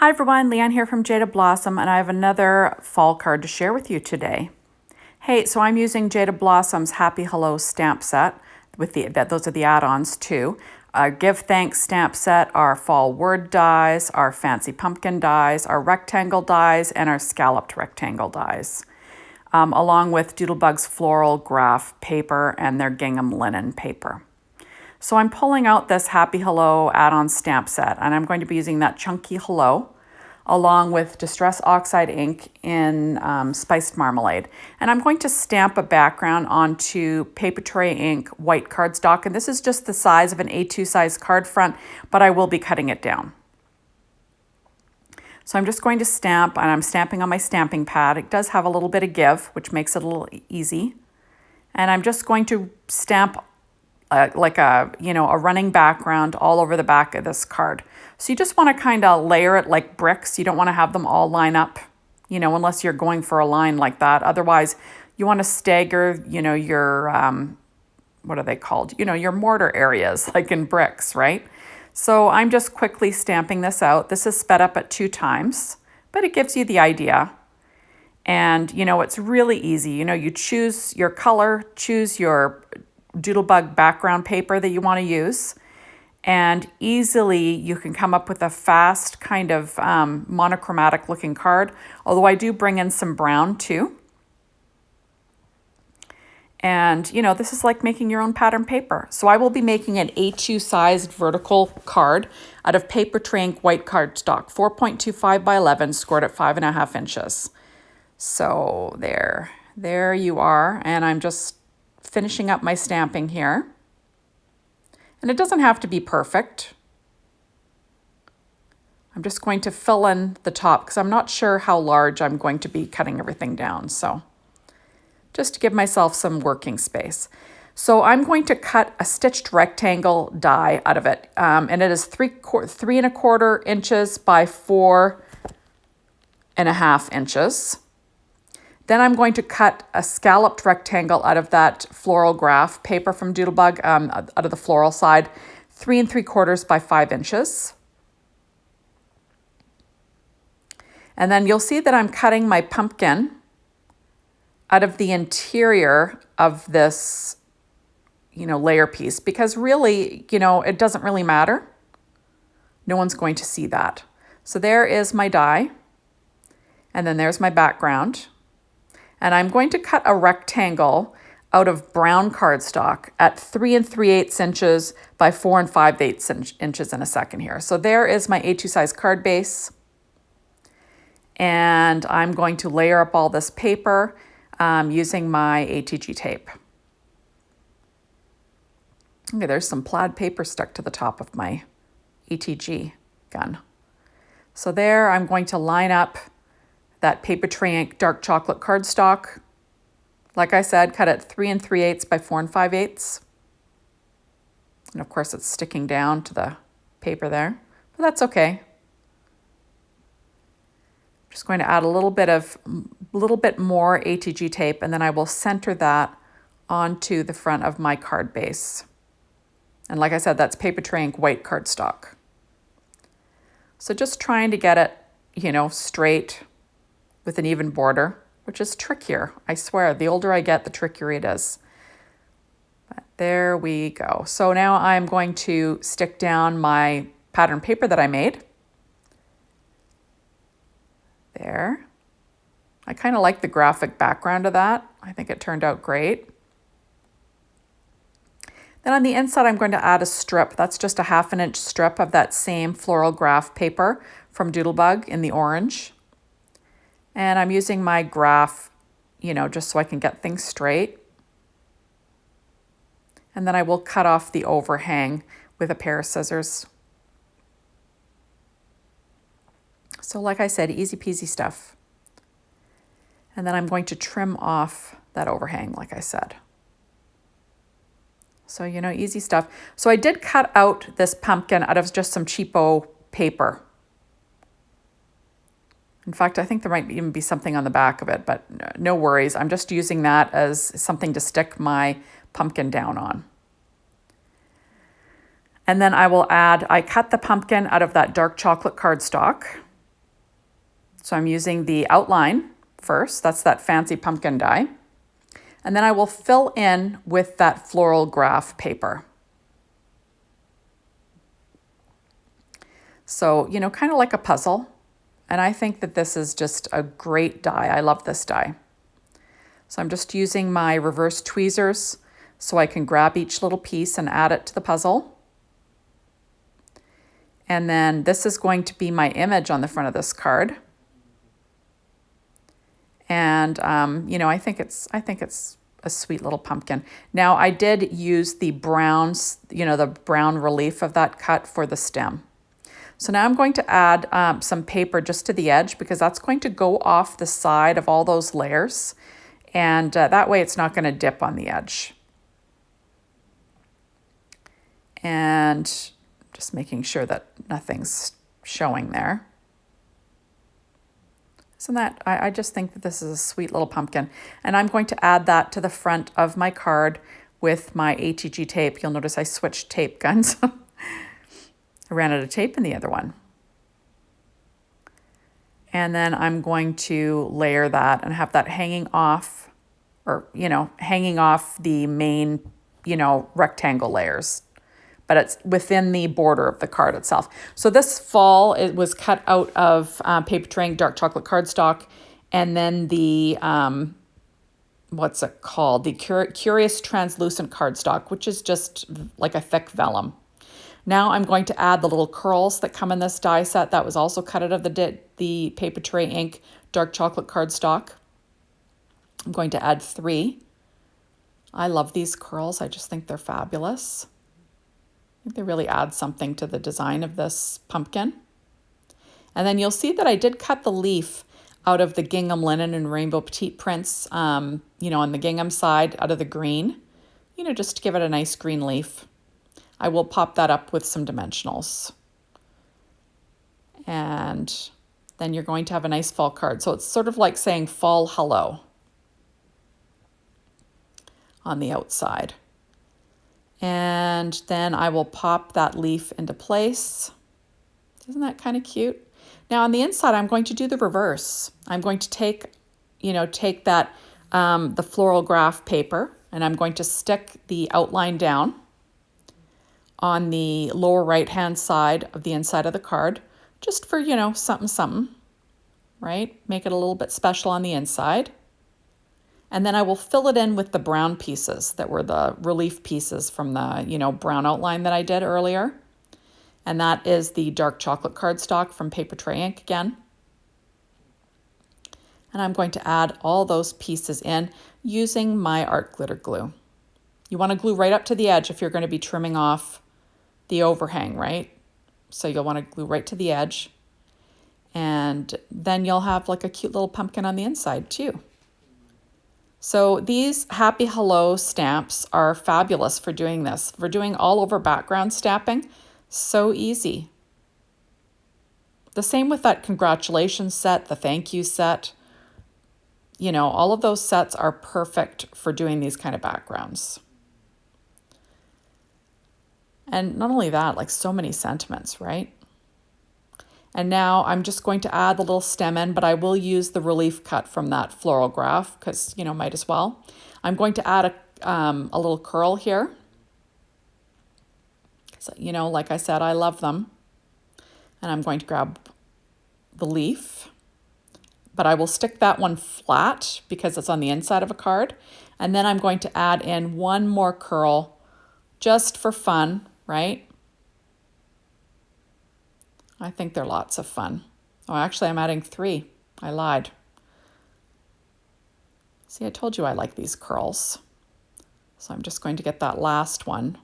Hi everyone, Leanne here from Jaded Blossom, and I have another fall card to share with you today. Hey, so I'm using Jaded Blossom's Happy Hello stamp set with those are the add-ons too. Our Give Thanks stamp set, our fall word dies, our fancy pumpkin dies, our rectangle dies, and our scalloped rectangle dies, along with Doodlebug's floral graph paper and their gingham linen paper. So I'm pulling out this Happy Hello add-on stamp set, and I'm going to be using that chunky hello along with Distress Oxide ink in Spiced Marmalade. And I'm going to stamp a background onto paper tray ink white cardstock, and this is just the size of an A2 size card front, but I will be cutting it down. So I'm just going to stamp, and I'm stamping on my stamping pad. It does have a little bit of give, which makes it a little easy. And I'm just going to stamp like a running background all over the back of this card. So you just want to kind of layer it like bricks. You don't want to have them all line up, unless you're going for a line like that. Otherwise, you want to stagger, your, what are they called? Your mortar areas, like in bricks, right? So I'm just quickly stamping this out. This is sped up at 2 times, but it gives you the idea. And, it's really easy. You choose your color, choose your Doodlebug background paper that you want to use, and easily you can come up with a fast kind of monochromatic looking card, although I do bring in some brown too. And this is like making your own pattern paper. So I will be making an A2 sized vertical card out of paper tray ink white cardstock, 4.25 by 11, scored at 5.5 inches. So there you are, and I'm just finishing up my stamping here. And it doesn't have to be perfect. I'm just going to fill in the top because I'm not sure how large I'm going to be cutting everything down. So just to give myself some working space. So I'm going to cut a stitched rectangle die out of it. And it is 3.25 inches by 4.5 inches. Then I'm going to cut a scalloped rectangle out of that floral graph paper from Doodlebug, out of the floral side, 3.75 by 5 inches. And then you'll see that I'm cutting my pumpkin out of the interior of this, layer piece, because really, it doesn't really matter. No one's going to see that. So there is my die, and then there's my background. And I'm going to cut a rectangle out of brown cardstock at 3 3/8 inches by 4 5/8 inches in a second here. So there is my A2 size card base. And I'm going to layer up all this paper using my ATG tape. Okay, there's some plaid paper stuck to the top of my ATG gun. So there I'm going to line up that paper tray ink dark chocolate cardstock. Like I said, cut at 3 3/8 by 4 5/8. And of course it's sticking down to the paper there, but that's okay. I'm just going to add a little bit more ATG tape, and then I will center that onto the front of my card base. And like I said, that's paper tray ink white cardstock. So just trying to get it, straight with an even border, which is trickier. I swear, the older I get, the trickier it is. But there we go. So now I'm going to stick down my pattern paper that I made. There. I kind of like the graphic background of that. I think it turned out great. Then on the inside, I'm going to add a strip. That's just a 1/2 inch strip of that same floral graph paper from Doodlebug in the orange. And I'm using my graph, just so I can get things straight. And then I will cut off the overhang with a pair of scissors. So like I said, easy peasy stuff. And then I'm going to trim off that overhang, like I said. So, easy stuff. So I did cut out this pumpkin out of just some cheapo paper. In fact, I think there might even be something on the back of it, but no worries. I'm just using that as something to stick my pumpkin down on. And then I cut the pumpkin out of that dark chocolate cardstock. So I'm using the outline first. That's that fancy pumpkin die. And then I will fill in with that floral graph paper. So, you know, kind of like a puzzle. And I think that this is just a great die. I love this die. So I'm just using my reverse tweezers so I can grab each little piece and add it to the puzzle. And then this is going to be my image on the front of this card. And, you know, I think it's a sweet little pumpkin. Now I did use the browns, you know, the brown relief of that cut for the stem. So now I'm going to add some paper just to the edge because that's going to go off the side of all those layers. And that way it's not going to dip on the edge. And just making sure that nothing's showing there. Isn't that, I just think that this is a sweet little pumpkin. And I'm going to add that to the front of my card with my ATG tape. You'll notice I switched tape guns. I ran out of tape in the other one. And then I'm going to layer that and have that hanging off, or, you know, hanging off the main, you know, rectangle layers. But it's within the border of the card itself. So this fall, it was cut out of paper tray dark chocolate cardstock, and then the, what's it called? The Curious Translucent cardstock, which is just like a thick vellum. Now I'm going to add the little curls that come in this die set that was also cut out of the paper tray ink dark chocolate cardstock. I'm going to add 3. I love these curls. I just think they're fabulous. I think they really add something to the design of this pumpkin. And then you'll see that I did cut the leaf out of the gingham linen and rainbow petite prints, you know, on the gingham side out of the green, you know, just to give it a nice green leaf. I will pop that up with some dimensionals. And then you're going to have a nice fall card. So it's sort of like saying fall hello on the outside. And then I will pop that leaf into place. Isn't that kind of cute? Now on the inside, I'm going to do the reverse. I'm going to take that, the floral graph paper, and I'm going to stick the outline down on the lower right-hand side of the inside of the card, just for, you know, something, right? Make it a little bit special on the inside. And then I will fill it in with the brown pieces that were the relief pieces from the, you know, brown outline that I did earlier. And that is the dark chocolate cardstock from Paper Tray Ink again. And I'm going to add all those pieces in using my art glitter glue. You want to glue right up to the edge if you're going to be trimming off the overhang, right? So you'll want to glue right to the edge. And then you'll have like a cute little pumpkin on the inside too. So these Happy Hello stamps are fabulous for doing this. For doing all over background stamping, so easy. The same with that congratulations set, the thank you set. You know, all of those sets are perfect for doing these kind of backgrounds. And not only that, like so many sentiments, right? And now I'm just going to add the little stem in, but I will use the relief cut from that floral graph because, you know, might as well. I'm going to add a little curl here. So, you know, like I said, I love them. And I'm going to grab the leaf, but I will stick that one flat because it's on the inside of a card. And then I'm going to add in one more curl just for fun, right? I think they're lots of fun. Oh, actually, I'm adding 3. I lied. See, I told you I like these curls. So I'm just going to get that last one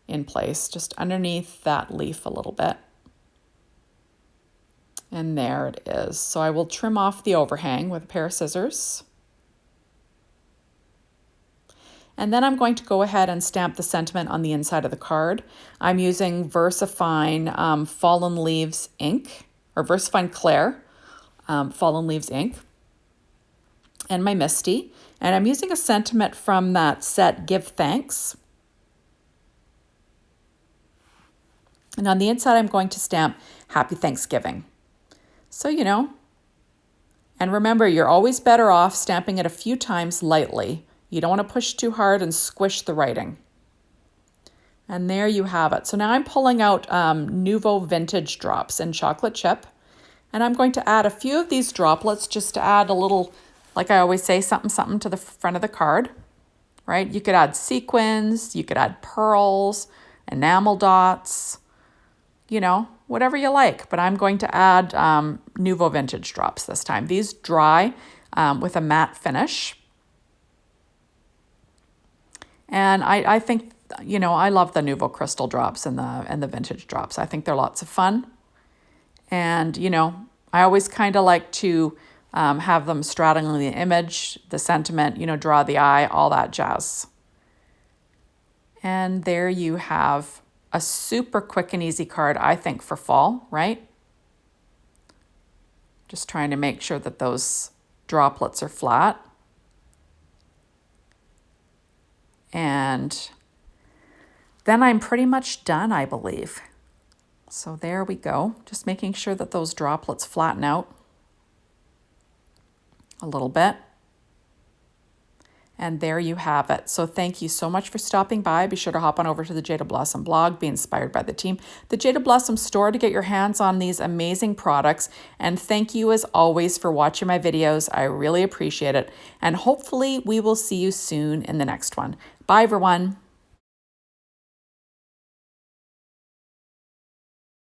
in place, just underneath that leaf a little bit. And there it is. So I will trim off the overhang with a pair of scissors. And then I'm going to go ahead and stamp the sentiment on the inside of the card. I'm using VersaFine Fallen Leaves ink, or VersaFine Claire Fallen Leaves ink, and my Misty. And I'm using a sentiment from that set, Give Thanks. And on the inside, I'm going to stamp Happy Thanksgiving. So, you know, And remember, you're always better off stamping it a few times lightly. You don't want to push too hard and squish the writing. And there you have it. So now I'm pulling out Nouveau Vintage drops in chocolate chip. And I'm going to add a few of these droplets just to add a little, like I always say, something, something to the front of the card, right? You could add sequins, you could add pearls, enamel dots, you know, whatever you like. But I'm going to add Nouveau Vintage drops this time. These dry with a matte finish. And I think, you know, I love the Nouveau Crystal drops and the Vintage drops. I think they're lots of fun. And, you know, I always kind of like to have them straddling the image, the sentiment, you know, draw the eye, all that jazz. And there you have a super quick and easy card, I think, for fall, right? Just trying to make sure that those droplets are flat. And then I'm pretty much done, I believe. So there we go. Just making sure that those droplets flatten out a little bit. And there you have it. So thank you so much for stopping by. Be sure to hop on over to the Jaded Blossom blog, be inspired by the team, the Jaded Blossom store to get your hands on these amazing products. And thank you as always for watching my videos. I really appreciate it. And hopefully we will see you soon in the next one. Bye everyone.